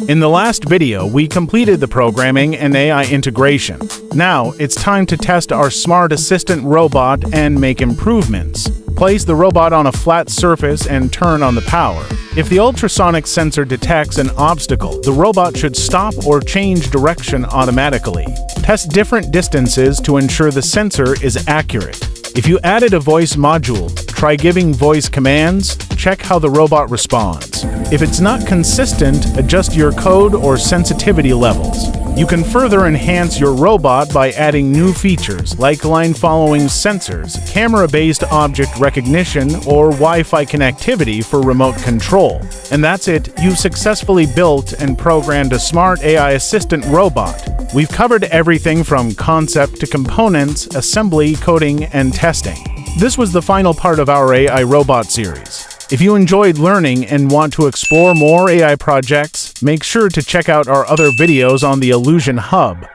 In the last video, we completed the programming and AI integration. Now, it's time to test our smart assistant robot and make improvements. Place the robot on a flat surface and turn on the power. If the ultrasonic sensor detects an obstacle, the robot should stop or change direction automatically. Test different distances to ensure the sensor is accurate. If you added a voice module, try giving voice commands. Check how the robot responds. If it's not consistent, adjust your code or sensitivity levels. You can further enhance your robot by adding new features like line-following sensors, camera-based object recognition, or Wi-Fi connectivity for remote control. And that's it, you've successfully built and programmed a smart AI assistant robot. We've covered everything from concept to components, assembly, coding, and testing. This was the final part of our AI robot series. If you enjoyed learning and want to explore more AI projects, make sure to check out our other videos on the Illusion Hub.